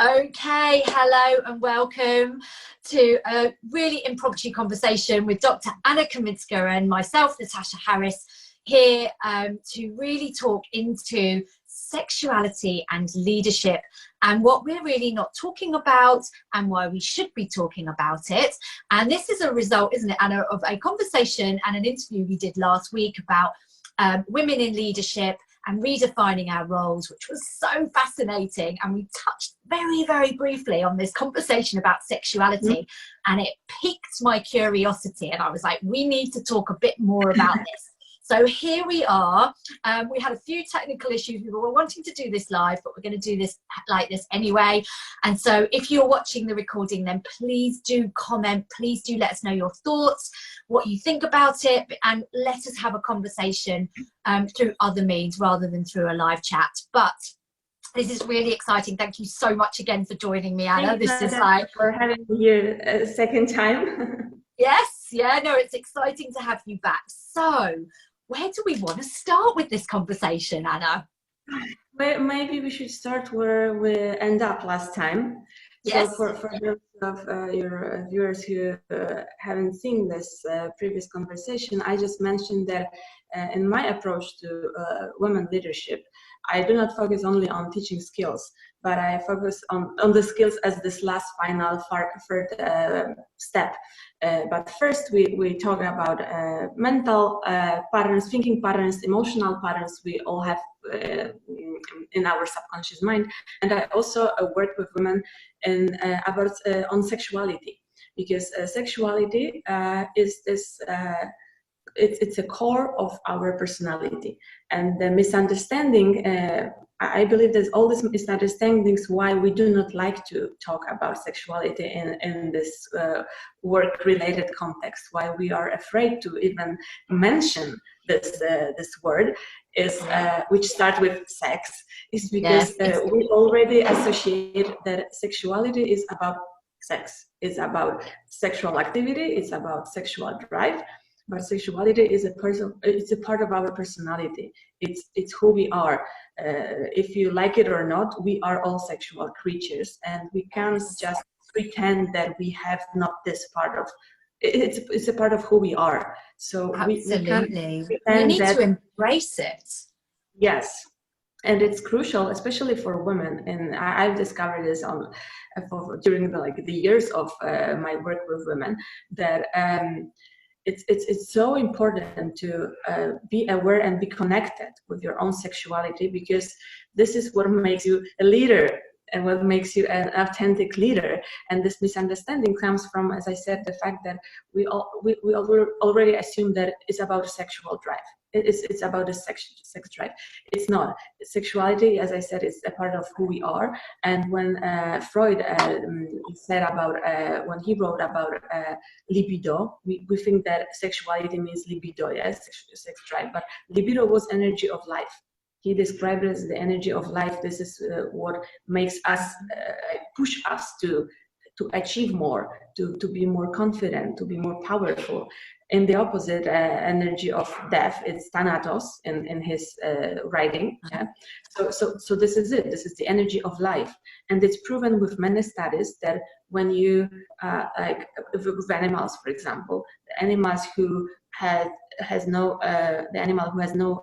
Okay, hello and welcome to a really impromptu conversation with Dr. Ania Kaminska and myself, Natasha Harris, here to really talk into sexuality and leadership and what we're really not talking about and why we should be talking about it. And this is a result, isn't it, Anna, of a conversation and an interview we did last week about women in leadership and redefining our roles, which was so fascinating. And we touched very, very briefly on this conversation about sexuality, and it piqued my curiosity. And I was like, we need to talk a bit more about this. So here we are. We had a few technical issues. We were wanting to do this live, but we're going to do this like this anyway. And so if you're watching the recording, then please do comment. Please do let us know your thoughts, what you think about it, and let us have a conversation through other means rather than through a live chat. But this is really exciting. Thank you so much again for joining me, Anna. This is like for having me here a second time. Yes, yeah, no, it's exciting to have you back. So where do we want to start with this conversation, Anna? Well, maybe we should start where we end up last time. Yes. So for those of your viewers who haven't seen this previous conversation, I just mentioned that in my approach to women leadership, I do not focus only on teaching skills, but I focus on the skills as this last final third step. But first we talk about mental patterns, thinking patterns, emotional patterns we all have in our subconscious mind. And I also work with women on sexuality, because sexuality is this it's a core of our personality. And the misunderstanding, I believe there's all these misunderstandings why we do not like to talk about sexuality in this work-related context, why we are afraid to even mention this word, is which starts with sex, is because we already associate that sexuality is about sex, it's about sexual activity, it's about sexual drive. But sexuality is it's a part of our personality. It's who we are. If you like it or not, we are all sexual creatures, and we can't just pretend that we have not this part of. It's a part of who we are. So absolutely, we need to embrace it. Yes, and it's crucial, especially for women. And I've discovered this during the years of my work with women, that. It's so important to be aware and be connected with your own sexuality, because this is what makes you a leader and what makes you an authentic leader. And this misunderstanding comes from, as I said, the fact that we already assume that it's about sexual drive. It's about a sex drive. It's not. Sexuality, as I said, is a part of who we are. And when Freud said about, when he wrote about libido, we think that sexuality means libido, yes, sex drive. But libido was energy of life. He described it as the energy of life. This is what makes us, push us to achieve more, to be more confident, to be more powerful. In the opposite, energy of death, it's thanatos in his writing. Yeah? So this is it. This is the energy of life, and it's proven with many studies that when you like with animals, for example, the animals who has no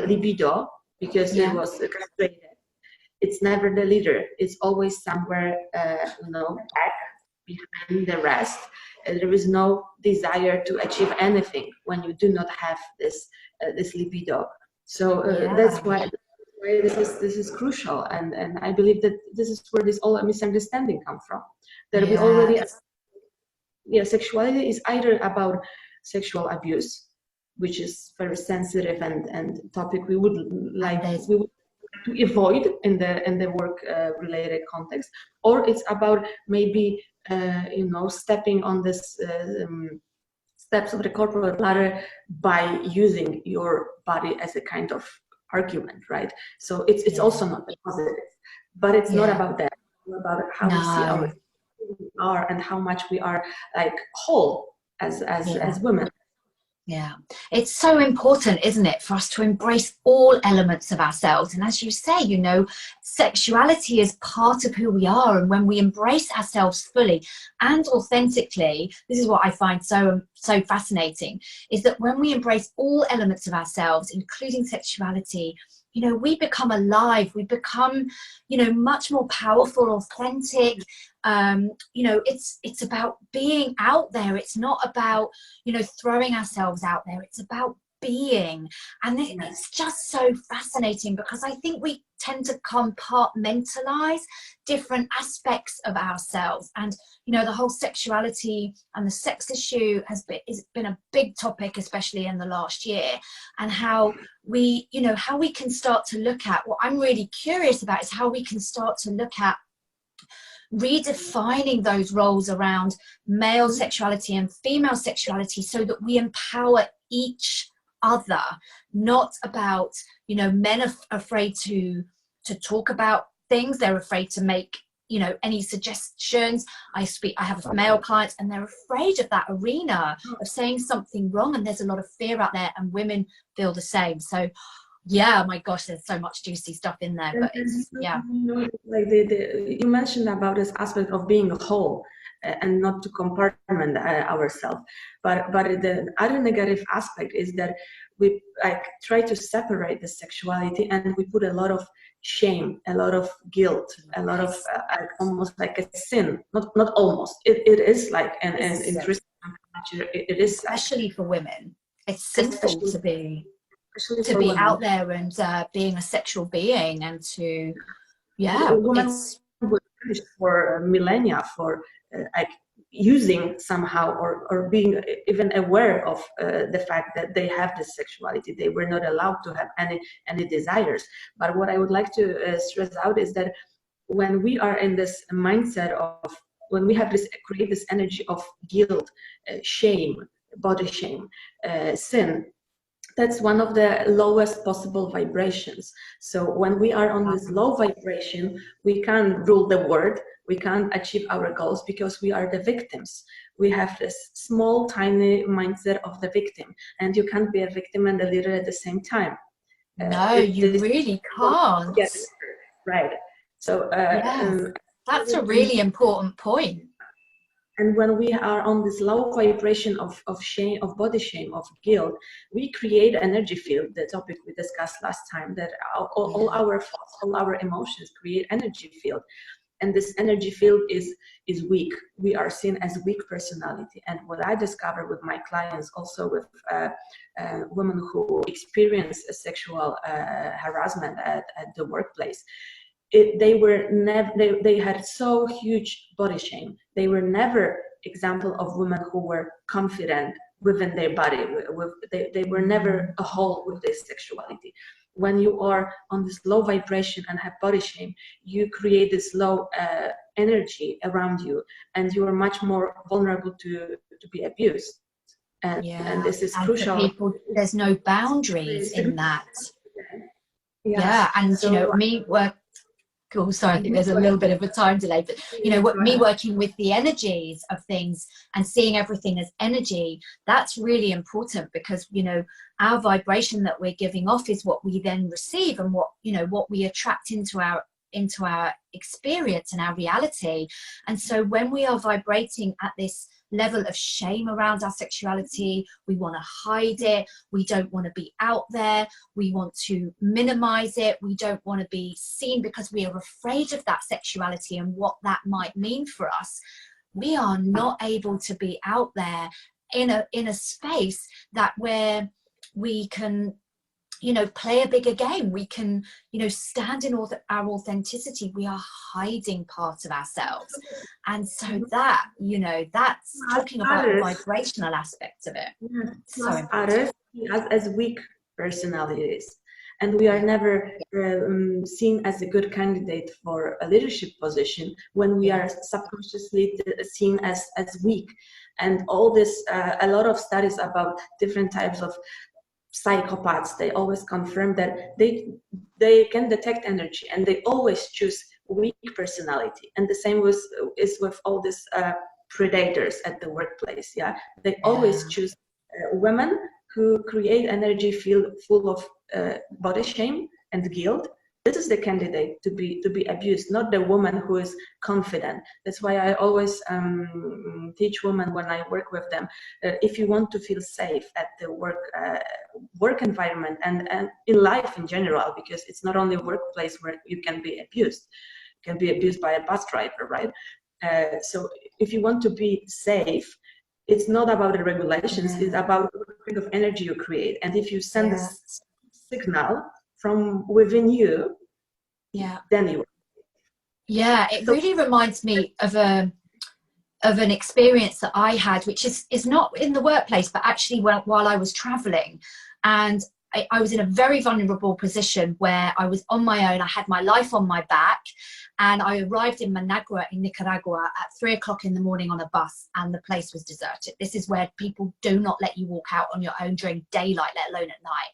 libido, because it was castrated, it's never the leader. It's always somewhere, back behind the rest. There is no desire to achieve anything when you do not have this libido. So that's why this is crucial, and I believe that this is where this all misunderstanding comes from. That we already, sexuality is either about sexual abuse, which is very sensitive and topic we would like to avoid in the work related context, or it's about maybe stepping on this steps of the corporate ladder by using your body as a kind of argument, right? So it's also not positive, but it's not about that. It's about how we see our and how much we are like whole as women. Yeah, it's so important, isn't it, for us to embrace all elements of ourselves. And as you say, you know, sexuality is part of who we are. And when we embrace ourselves fully and authentically, this is what I find so fascinating, is that when we embrace all elements of ourselves, including sexuality, you know, we become alive, we become, you know, much more powerful, authentic. You know, it's about being out there. It's not about, you know, throwing ourselves out there. It's about being. And it's just so fascinating, because I think we tend to compartmentalize different aspects of ourselves. And, you know, the whole sexuality and the sex issue has been a big topic, especially in the last year, and how we, you know, how we can start to look at, what I'm really curious about is how we can start to look at redefining those roles around male sexuality and female sexuality, so that we empower each other. Not about, you know, men are afraid to talk about things. They're afraid to make, you know, any suggestions. I have male clients, and they're afraid of that arena of saying something wrong, and there's a lot of fear out there, and women feel the same. So yeah, my gosh, there's so much juicy stuff in there. But it's, yeah, like you mentioned about this aspect of being a whole, and not to compartment ourselves, but the other negative aspect is that we like try to separate the sexuality, and we put a lot of shame, a lot of guilt, a lot of almost like a sin. Not almost, it is like an interesting culture. It is, especially for women, it's sinful to be out there and being a sexual being, and to women were punished for millennia for like using somehow or being even aware of the fact that they have this sexuality. They were not allowed to have any desires. But what I would like to stress out is that when we are in this mindset of, when we have this, create this energy of guilt, shame, body shame, sin, that's one of the lowest possible vibrations. So when we are on this low vibration, we can't rule the world, we can't achieve our goals, because we are the victims. We have this small, tiny mindset of the victim, and you can't be a victim and a leader at the same time. No, you really can't. Yes, right. So that's a really important point. And when we are on this low vibration of shame, of body shame, of guilt, we create energy field, the topic we discussed last time, that all our thoughts, all our emotions create energy field. And this energy field is weak. We are seen as weak personality. And what I discovered with my clients, also with women who experience sexual harassment at the workplace, they had so huge body shame. They were never example of women who were confident within their body. They were never a whole with their sexuality. When you are on this low vibration and have body shame, you create this low energy around you, and you are much more vulnerable to be abused. And this is crucial. People, there's no boundaries in that. And so, you know, I think there's a little bit of a time delay, but you know, me working with the energies of things and seeing everything as energy, that's really important, because, you know, our vibration that we're giving off is what we then receive, and what, you know, what we attract into our experience and our reality. And so when we are vibrating at this level of shame around our sexuality, we want to hide it, we don't want to be out there, we want to minimize it, we don't want to be seen because we are afraid of that sexuality and what that might mean for us. We are not able to be out there in a space that where we can, you know, play a bigger game. We can, you know, stand in our authenticity. We are hiding parts of ourselves. And so that, you know, that's talking about the vibrational aspect of it. So important. As weak personalities. And we are never seen as a good candidate for a leadership position when we are subconsciously seen as weak. And all this, a lot of studies about different types of psychopaths, they always confirm that they can detect energy, and they always choose weak personality. And the same is with all these predators at the workplace. They always choose women who create energy field full of body shame and guilt. This is the candidate to be abused, not the woman who is confident. That's why I always teach women when I work with them, if you want to feel safe at the work environment and in life in general, because it's not only a workplace where you can be abused. You can be abused by a bus driver, right? So if you want to be safe, it's not about the regulations, it's about what kind of energy you create. And if you send a signal from within you, then you. Yeah, it really reminds me of an experience that I had, which is not in the workplace, but actually while I was traveling. And I was in a very vulnerable position where I was on my own. I had my life on my back, and I arrived in Managua in Nicaragua at 3 o'clock in the morning on a bus, and the place was deserted. This is where people do not let you walk out on your own during daylight, let alone at night.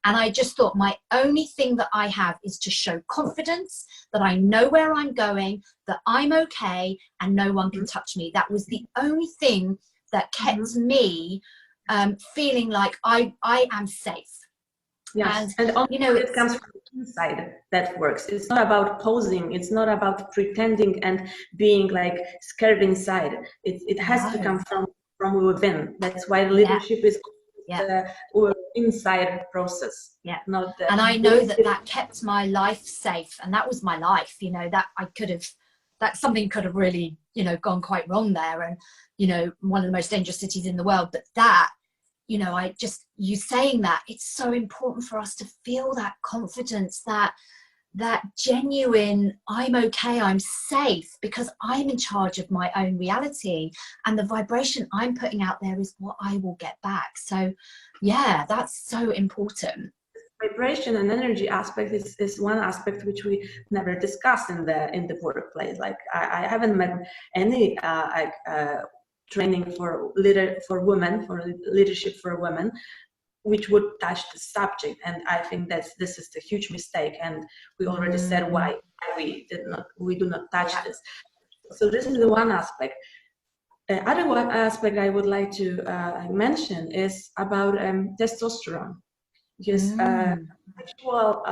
And I just thought, my only thing that I have is to show confidence, that I know where I'm going, that I'm okay, and no one can touch me. That was the only thing that kept me feeling like I am safe. Yes, and you know, it comes from the inside that works. It's not about posing. It's not about pretending and being like scared inside. It has to come from within. That's why leadership is the inside process. Not the, and I know that kept my life safe, and that was my life. You know, that something could have really, you know, gone quite wrong there, and you know, one of the most dangerous cities in the world. But that, you know, you saying that, it's so important for us to feel that confidence, that genuine, I'm okay, I'm safe, because I'm in charge of my own reality, and the vibration I'm putting out there is what I will get back. So yeah, that's so important. Vibration and energy aspect is one aspect which we never discuss in the workplace. Like I haven't met any training for women, for leadership for women, which would touch the subject. And I think this is the huge mistake. And we already said why we do not touch this. So this is the one aspect. Other one aspect I would like to mention is about testosterone. Because sexual,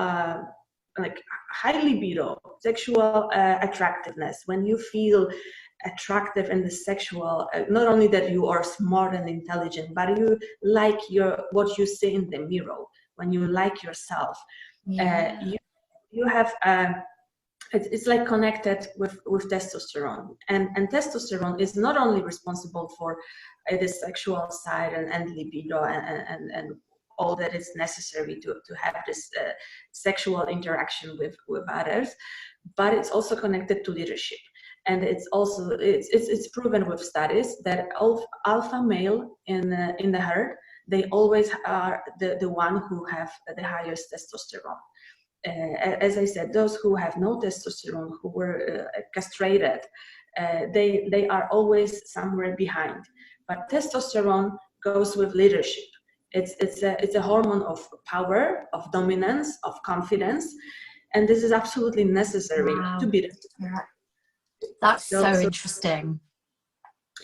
like high libido, sexual attractiveness, when you feel attractive in the sexual, not only that you are smart and intelligent, but you like what you see in the mirror, when you like yourself, you have it's like connected with testosterone, and testosterone is not only responsible for the sexual side and libido and all that is necessary to have this sexual interaction with others, but it's also connected to leadership. And it's also it's proven with studies that alpha male in the herd, they always are the one who have the highest testosterone. As I said, those who have no testosterone, who were castrated, they are always somewhere behind. But testosterone goes with leadership. It's a hormone of power, of dominance, of confidence, and this is absolutely necessary to be there. That's so interesting.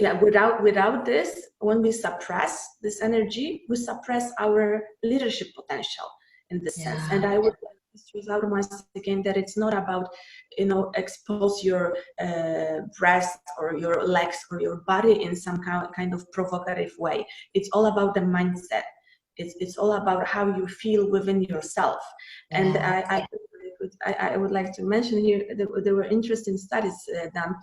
Yeah, without this, when we suppress this energy, we suppress our leadership potential in this sense. And I would like to stress out once again that it's not about, you know, expose your breast or your legs or your body in some kind of provocative way. It's all about the mindset. It's all about how you feel within yourself. And I would like to mention here that there were interesting studies done.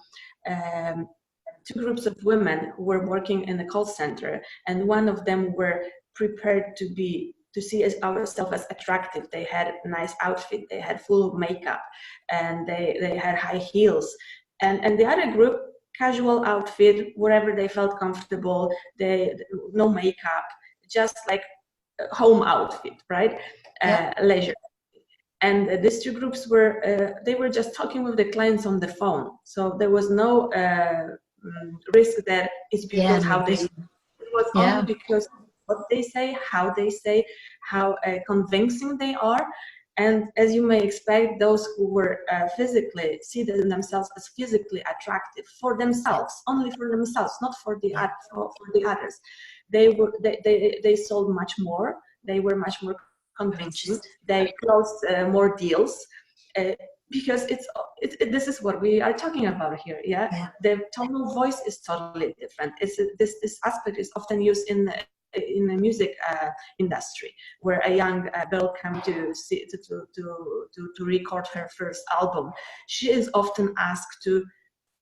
Two groups of women who were working in a call center, and one of them were prepared to see ourselves as attractive. They had a nice outfit, they had full makeup, and they had high heels. And the other group, casual outfit, wherever they felt comfortable, no makeup, just like home outfit, right? Leisure. And these two groups they were just talking with the clients on the phone. So there was no risk that it's because how they, it was only because what they say, how convincing they are. And as you may expect, those who were physically see themselves as physically attractive for themselves, only for themselves, not for the others. they sold much more. They were much more convincing. They closed more deals. Because this is what we are talking about here, yeah? The tone of voice is totally different. This aspect is often used in the music industry, where a young girl comes to record her first album. She is often asked to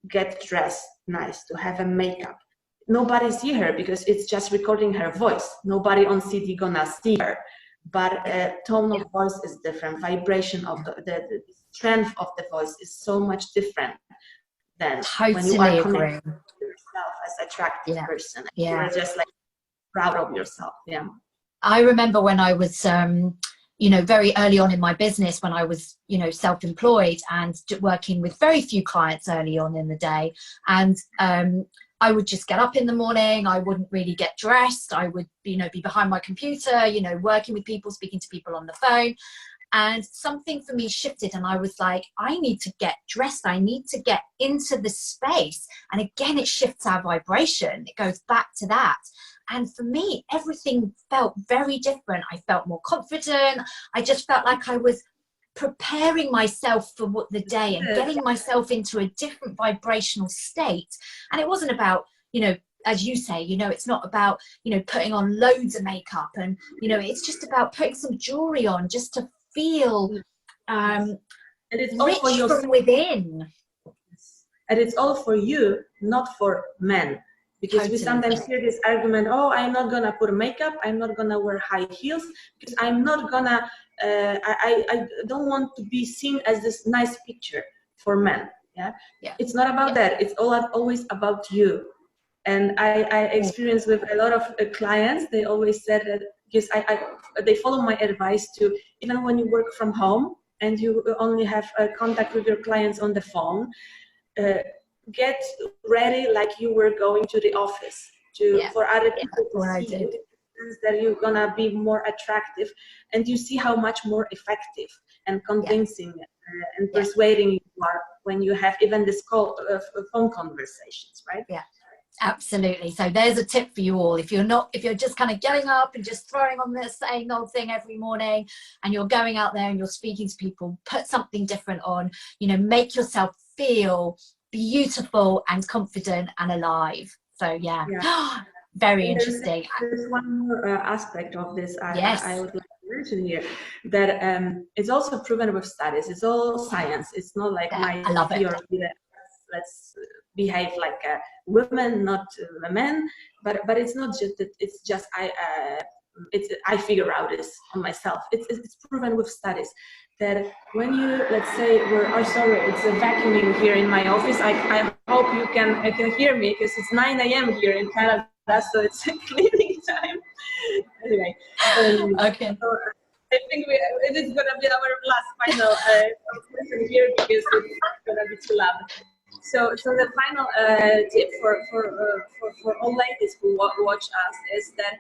get dressed nice, to have a makeup. Nobody see her because it's just recording her voice. Nobody on CD gonna see her. But tone of voice is different. Vibration of the strength of the voice is so much different than when you are connected to yourself as an attractive person. You are just like proud of yourself. Yeah. I remember when I was, very early on in my business, when I was, self-employed and working with very few clients early on in the day. And I would just get up in the morning. I wouldn't really get dressed. I would, be behind my computer, working with people, speaking to people on the phone. And something for me shifted, and I was like, I need to get dressed. I need to get into the space. And again, it shifts our vibration. It goes back to that. And for me, everything felt very different. I felt more confident. I just felt like I was preparing myself for what the day and getting myself into a different vibrational state. And it wasn't about, as you say, it's not about, putting on loads of makeup and, it's just about putting some jewelry on just to feel and it's rich all for from within. And it's all for you, not for men. Because we sometimes hear this argument, oh, I'm not gonna put makeup, I'm not gonna wear high heels, because I'm not gonna, I don't want to be seen as this nice picture for men. Yeah. It's not about that. It's always about you. And I experience with a lot of clients, they always said that, because they follow my advice to, even when you work from home and you only have contact with your clients on the phone, get ready like you were going to the office for other people to see you, that you're gonna be more attractive, and you see how much more effective and convincing and persuading you are when you have even this phone conversations, right? Yeah. Absolutely. So there's a tip for you all. If you're just kind of getting up and just throwing on the same old thing every morning, and you're going out there and you're speaking to people, put something different on, make yourself feel beautiful and confident and alive. So very interesting. There's one more aspect of this I would like to mention here, that it's also proven with studies. It's all science. It's not like my theory. Let's behave like women, not men. But it's not just that. It's just I figure out this on myself. It's proven with studies that when you, let's say, it's a vacuuming here in my office. I hope you can hear me, because it's 9 a.m. here in Canada, so it's cleaning time. Anyway, okay. So I think it is going to be our last final conclusion here, because it's going to be too loud. So the final tip for all ladies who watch us is that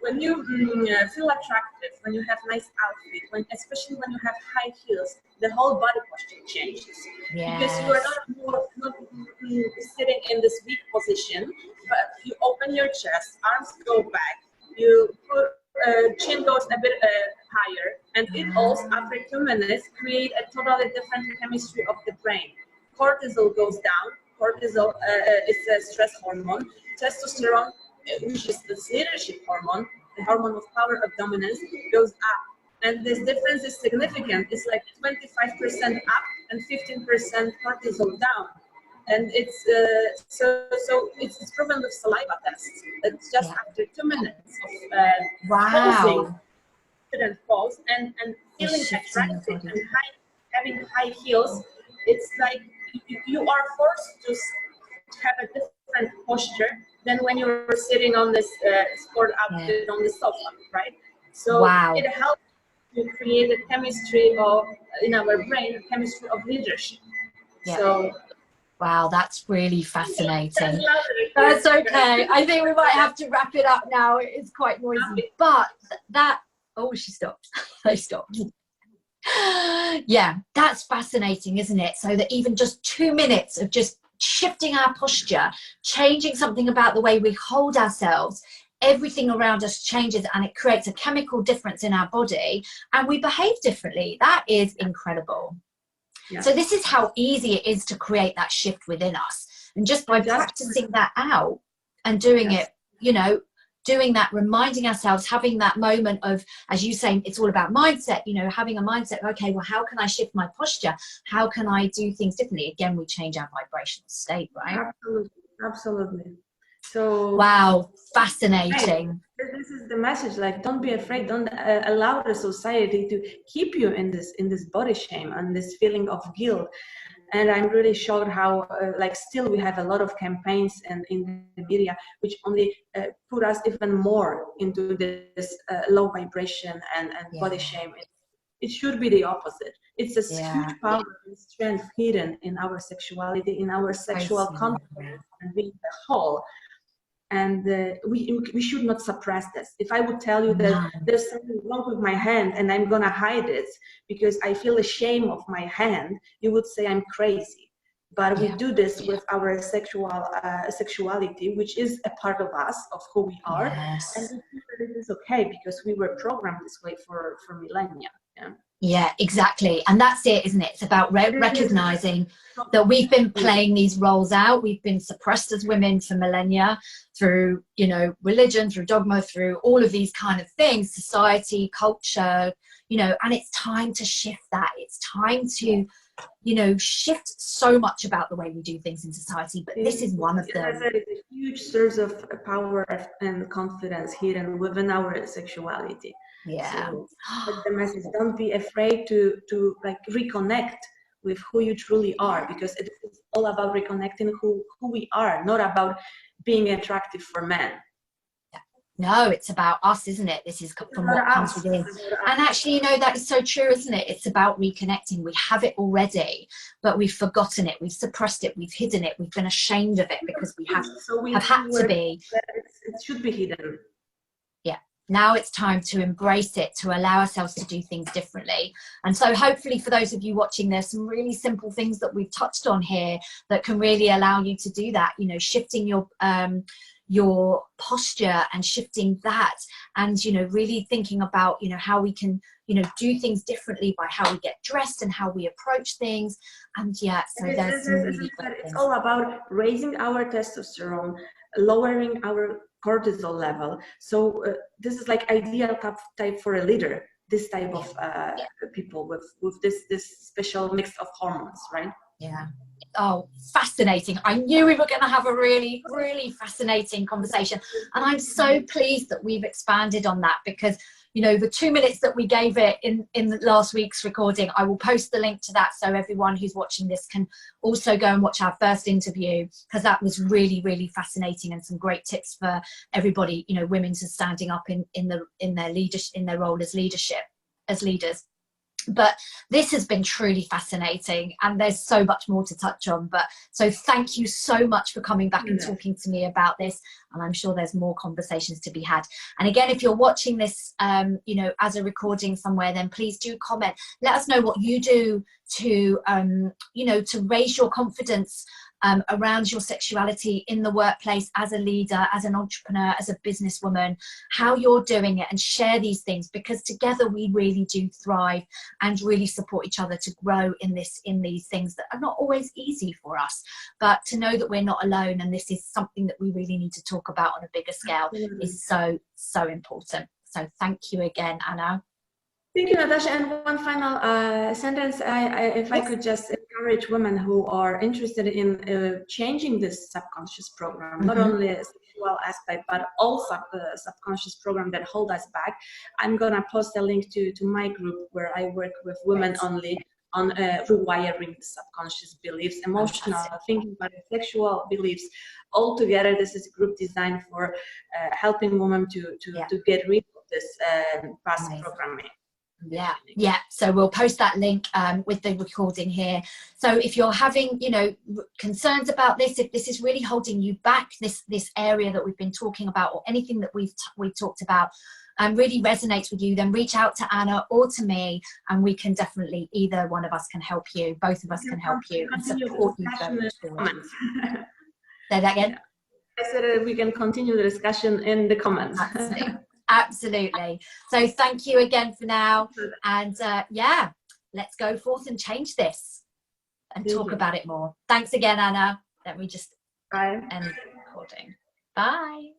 when you feel attractive, when you have nice outfit, especially when you have high heels, the whole body posture changes. Because you are not sitting in this weak position, but you open your chest, arms go back, you put chin goes a bit higher, and it also, after 2 minutes, create a totally different chemistry of the brain. Cortisol goes down. Cortisol is a stress hormone. Testosterone, which is the leadership hormone, the hormone of power of dominance, goes up. And this difference is significant. It's like 25% up and 15% cortisol down. And it's so it's proven with saliva tests. It's just after 2 minutes of posing, pose and feeling attractive and having high heels. It's like you are forced to have a different posture than when you're sitting on this sport outfit on the sofa, right? So it helps to create a chemistry in our brain, a chemistry of leadership. So wow, that's really fascinating. That's okay. I think we might have to wrap it up now. It's quite noisy, but she stopped. They stopped. Yeah, that's fascinating, isn't it? So that even just 2 minutes of just shifting our posture, changing something about the way we hold ourselves, everything around us changes and it creates a chemical difference in our body and we behave differently. That is incredible. Yeah. So this is how easy it is to create that shift within us. And just by practicing that out and doing it, you know, doing that, reminding ourselves, having that moment of, as you say, it's all about mindset, you know, having a mindset, okay, well, how can I shift my posture? How can I do things differently? Again, we change our vibrational state, right? Absolutely, absolutely. So wow, fascinating. This is the message, like, don't be afraid, don't allow the society to keep you in this body shame and this feeling of guilt. And I'm really shocked how like still we have a lot of campaigns and in the media which only put us even more into this low vibration and body shame. It should be the opposite. It's a huge power and strength hidden in our sexuality, in our sexual confidence and being the whole. And we should not suppress this. If I would tell you that there's something wrong with my hand and I'm gonna hide it because I feel ashamed of my hand, you would say I'm crazy. But we do this with our sexuality, which is a part of us, of who we are, and we feel that it is okay because we were programmed this way for millennia. Yeah, exactly. And that's it, isn't it? It's about recognizing that we've been playing these roles out. We've been suppressed as women for millennia through, you know, religion, through dogma, through all of these kind of things, society, culture, you know, and it's time to shift that. It's time to, you know, shift so much about the way we do things in society, but this is one of them. There is a huge source of power and confidence hidden within our sexuality. So that's the message. Don't be afraid to like reconnect with who you truly are, because it is all about reconnecting who we are, not about being attractive for men. No, it's about us, isn't it? This is from what comes within. And actually, you know, that is so true, isn't it? It's about reconnecting. We have it already, but we've forgotten it. We've suppressed it. We've hidden it. We've been ashamed of it because we have had to be. It should be hidden. Now it's time to embrace it, to allow ourselves to do things differently. And so hopefully for those of you watching, there's some really simple things that we've touched on here that can really allow you to do that, you know, shifting your posture and shifting that, and, you know, really thinking about, you know, how we can, you know, do things differently by how we get dressed and how we approach things. And so there's some really great things. It's all about raising our testosterone, lowering our cortisol level. So this is like ideal type for a leader, this type of people with this special mix of hormones, right? Oh, fascinating. I knew we were going to have a really, really fascinating conversation. And I'm so pleased that we've expanded on that, because, you know, the 2 minutes that we gave it in the last week's recording, I will post the link to that so everyone who's watching this can also go and watch our first interview, because that was really, really fascinating and some great tips for everybody, you know, women to standing up in their leadership, in their role as leaders. But this has been truly fascinating, and there's so much more to touch on. But so thank you so much for coming back and talking to me about this, and I'm sure there's more conversations to be had. And again, if you're watching this you know, as a recording somewhere, then please do comment. Let us know what you do to you know, to raise your confidence around your sexuality in the workplace, as a leader, as an entrepreneur, as a businesswoman, how you're doing it, and share these things, because together we really do thrive and really support each other to grow in these things that are not always easy for us, but to know that we're not alone, and this is something that we really need to talk about on a bigger scale is so important. So thank you again, Anna. Thank you, Natasha. And one final sentence, if I could just encourage women who are interested in changing this subconscious program, not only a sexual aspect, but all subconscious program that hold us back. I'm going to post a link to my group where I work with women only on rewiring the subconscious beliefs, emotional thinking, but sexual beliefs all together. This is a group designed for helping women to get rid of this past programming. So we'll post that link with the recording here. So if you're having, you know, concerns about this, if this is really holding you back, this area that we've been talking about, or anything that we've talked about really resonates with you, then reach out to Anna or to me, and we can definitely, either one of us can help you, both of us can help you and support you. Say that again. I said we can continue the discussion in the comments. Absolutely. So thank you again for now. And yeah, let's go forth and change this and talk about it more. Thanks again, Anna. Let me just end the recording. Bye.